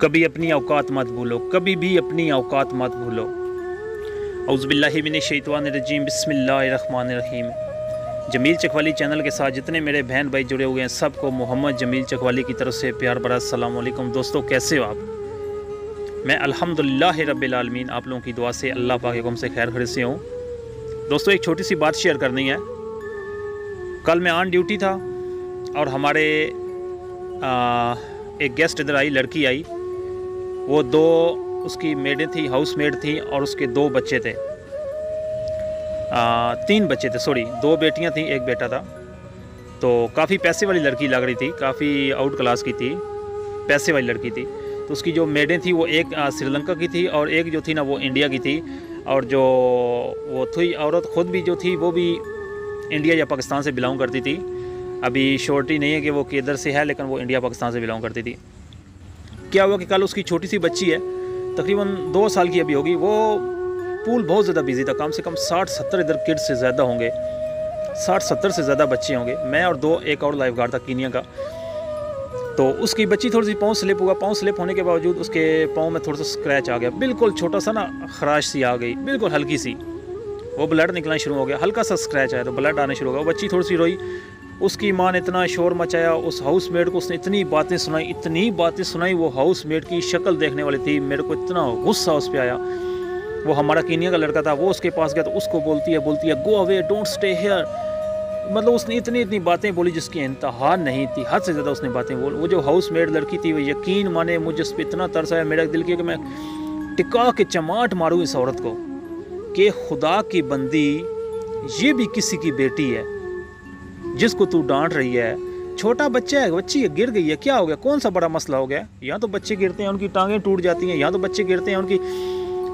कभी अपनी औकात मत भूलो, कभी भी अपनी औकात मत भूलो। औज़ुबिल्लाहि मिनश्शैतानिर्रजीम, बिस्मिल्लाहिर्रहमानिर्रहीम। जमील चकवाली चैनल के साथ जितने मेरे बहन भाई जुड़े हुए हैं सबको मोहम्मद जमील चकवाली की तरफ से प्यार भरा अस्सलाम वालेकुम। दोस्तों कैसे हो आप? मैं अल्हम्दुलिल्लाह रब्बिल आलमीन, आप लोगों की दुआ से अल्लाह पाक के हुक्म से खैर खैरियत से हूँ। दोस्तों एक छोटी सी बात शेयर करनी है। कल मैं ऑन ड्यूटी था और हमारे एक गेस्ट इधर आई, लड़की आई। वो दो उसकी मेडें थी, हाउस मेड थी और उसके दो बच्चे थे, तीन बच्चे थे, सॉरी, दो बेटियां थी, एक बेटा था। तो काफ़ी पैसे वाली लड़की लग रही थी, काफ़ी आउट क्लास की थी, पैसे वाली लड़की थी। तो उसकी जो मेडें थी वो एक श्रीलंका की थी और एक जो थी ना वो इंडिया की थी। और जो वो थी औरत ख़ुद भी जो थी वो भी इंडिया या पाकिस्तान से बिलोंग करती थी। अभी श्योरिटी नहीं है कि वो किधर से है, लेकिन वो इंडिया पाकिस्तान से बिलोंग करती थी। क्या हुआ कि कल उसकी छोटी सी बच्ची है, तकरीबन 2 साल की अभी होगी। वो पूल बहुत ज़्यादा बिजी था, कम से कम 60-70 इधर किड्स से ज़्यादा होंगे, 60-70 से ज़्यादा बच्चे होंगे। मैं और एक और लाइफ गार्ड था कीनिया का। तो उसकी बच्ची थोड़ी सी पाँव स्लिप हुआ, पाँव स्लिप होने के बावजूद उसके पाँव में थोड़ा सा स्क्रैच आ गया, बिल्कुल छोटा सा ना खराश सी आ गई, बिल्कुल हल्की सी। वो ब्लड निकलना शुरू हो गया, हल्का सा स्क्रैच आया तो ब्लड आने शुरू हो गया। बच्ची थोड़ी सी रोई, उसकी माँ ने इतना शोर मचाया, उस हाउस मेड को उसने इतनी बातें सुनाई। वो हाउस मेड की शक्ल देखने वाली थी, मेरे को इतना गुस्सा उस पर आया। वो हमारा कीनिया का लड़का था, वो उसके पास गया तो उसको बोलती है go away, don't stay here. मतलब उसने इतनी बातें बोली जिसकी इंतहा नहीं थी, हद से ज़्यादा उसने बातें बोली। वो जो हाउस मेड लड़की थी वो यकीन माने मुझे उस पर इतना तरस आया, मेरा दिल किया कि मैं टिका के चमाट मारूँ इस औरत को कि खुदा की बंदी, ये भी किसी की बेटी है जिसको तू डांट रही है। छोटा बच्चा है, बच्ची है, गिर गई है, क्या हो गया, कौन सा बड़ा मसला हो गया? यहाँ तो बच्चे गिरते हैं उनकी टांगें टूट जाती हैं, यहाँ तो बच्चे गिरते हैं उनकी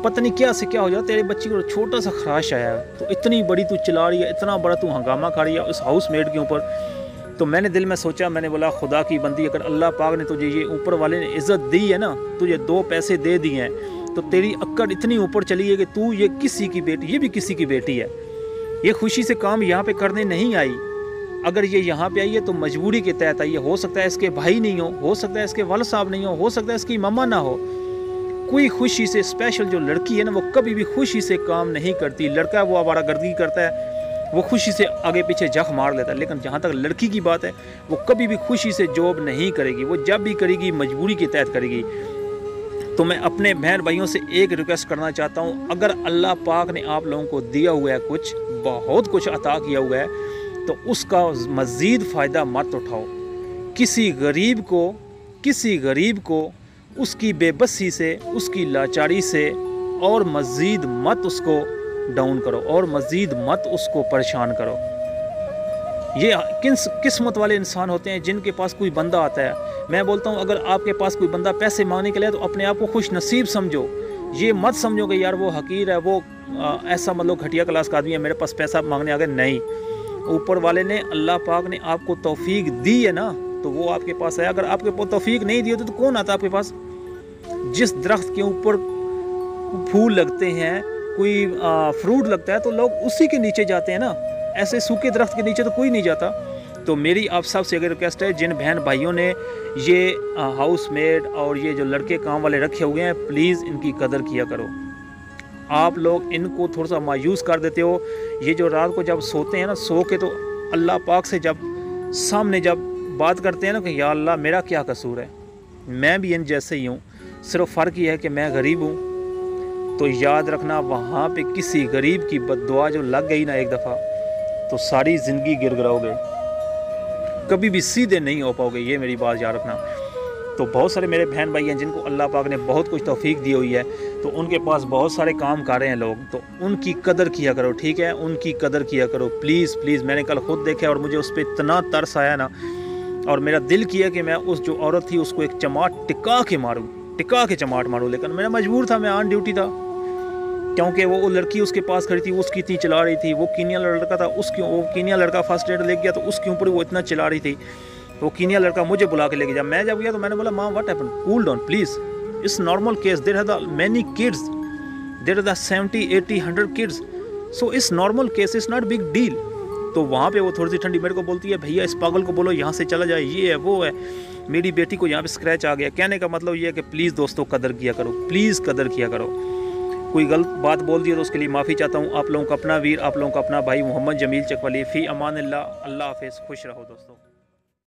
पता नहीं क्या से क्या हो जाता है। तेरे बच्ची को छोटा सा खराश आया है तो इतनी बड़ी तू चिल्ला रही है, इतना बड़ा तू हंगामा कर रही है उस हाउस मेड के ऊपर। तो मैंने दिल में सोचा, मैंने बोला खुदा की बंदी, अगर अल्लाह पाक ने तुझे, ये ऊपर वाले ने इज़्ज़त दी है ना, तुझे 2 पैसे दे दिए हैं, तो तेरी अक्कड़ इतनी ऊपर चली है कि तू ये किसी की बेटी, ये भी किसी की बेटी है। ये खुशी से काम यहाँ पे करने नहीं आई। अगर ये यहाँ पे आई है तो मजबूरी के तहत आई है। हो सकता है इसके भाई नहीं हो सकता है इसके वालिद साहब नहीं हो सकता है इसकी मम्मा ना हो। कोई खुशी से, स्पेशल जो लड़की है ना वो कभी भी खुशी से काम नहीं करती। लड़का वो आवारागर्दी करता है, वो खुशी से आगे पीछे जख मार लेता है, लेकिन जहाँ तक लड़की की बात है वो कभी भी खुशी से जॉब नहीं करेगी। वो जब भी करेगी मजबूरी के तहत करेगी। तो मैं अपने बहन भाइयों से एक रिक्वेस्ट करना चाहता हूँ, अगर अल्लाह पाक ने आप लोगों को दिया हुआ है, कुछ बहुत कुछ अता किया हुआ है, तो उसका मज़ीद फ़ायदा मत उठाओ। किसी गरीब को उसकी बेबसी से, उसकी लाचारी से और मज़ीद मत उसको डाउन करो और मज़ीद मत उसको परेशान करो। ये किस्मत वाले इंसान होते हैं जिनके पास कोई बंदा आता है। मैं बोलता हूँ अगर आपके पास कोई बंदा पैसे मांगने के लिए तो अपने आप को खुश नसीब समझो। ये मत समझो कि यार वो हकीर है, वो ऐसा मतलब घटिया क्लास का आदमी है, मेरे पास पैसा मांगने आ गए। नहीं, ऊपर वाले ने, अल्लाह पाक ने आपको तौफीक दी है ना, तो वो आपके पास है। अगर आपके पास तौफीक नहीं दी होती तो कौन आता आपके पास? जिस दरख्त के ऊपर फूल लगते हैं, कोई फ्रूट लगता है तो लोग उसी के नीचे जाते हैं ना, ऐसे सूखे दरख्त के नीचे तो कोई नहीं जाता। तो मेरी आप सब से अगर रिक्वेस्ट है, जिन बहन भाइयों ने ये हाउस मेड और ये जो लड़के काम वाले रखे हुए हैं, प्लीज़ इनकी कदर किया करो। आप लोग इनको थोड़ा सा मायूस कर देते हो। ये जो रात को जब सोते हैं ना, सो के तो अल्लाह पाक से जब सामने जब बात करते हैं ना कि या अल्लाह मेरा क्या कसूर है, मैं भी इन जैसे ही हूँ, सिर्फ फ़र्क ये है कि मैं गरीब हूँ। तो याद रखना, वहाँ पे किसी गरीब की बद्दुआ जो लग गई ना एक दफ़ा, तो सारी ज़िंदगी गिरगिराओगे, कभी भी सीधे नहीं हो पाओगे। ये मेरी बात याद रखना। तो बहुत सारे मेरे बहन भाई हैं जिनको अल्लाह पाक ने बहुत कुछ तौफीक दी हुई है, तो उनके पास बहुत सारे काम कर रहे हैं लोग, तो उनकी कदर किया करो, ठीक है? उनकी कदर किया करो प्लीज़ प्लीज़। मैंने कल ख़ुद देखा और मुझे उस पर इतना तरस आया ना, और मेरा दिल किया कि मैं उस जो औरत थी उसको एक चमाट टिका के चमाट मारूँ, लेकिन मैं मजबूर था, मैं ऑन ड्यूटी था। क्योंकि वो लड़की उसके पास खड़ी थी, वो उसकी इतनी चिल्ला रही थी। वो कीनिया लड़का था, वो कीनिया लड़का फर्स्ट एड ले गया तो उसके ऊपर वो इतना चिल्ला रही थी। वो कीनिया लड़का मुझे बुला के लेके जा। मैं जब गया तो मैंने बोला, माँ what happened, cool down please, it's normal case, there are the many kids, there are the 70, 80, 100 kids, so it's normal case, it's not big deal. तो वहाँ पे वो थोड़ी सी ठंडी मेरे को बोलती है, भैया इस पागल को बोलो यहाँ से चला जाए, ये है वो है। میری بیٹی کو یہاں پہ اسکریچ آ گیا. کہنے کا مطلب یہ ہے کہ پلیز دوستوں قدر کیا کرو, پلیز قدر کیا کرو. کوئی غلط بات بول دی ہے تو اس کے لیے معافی چاہتا ہوں. آپ لوگوں کا اپنا ویر, آپ لوگوں کا اپنا بھائی محمد جمیل چکولی. فی امان اللہ. اللہ حافظ. خوش رہو دوستوں.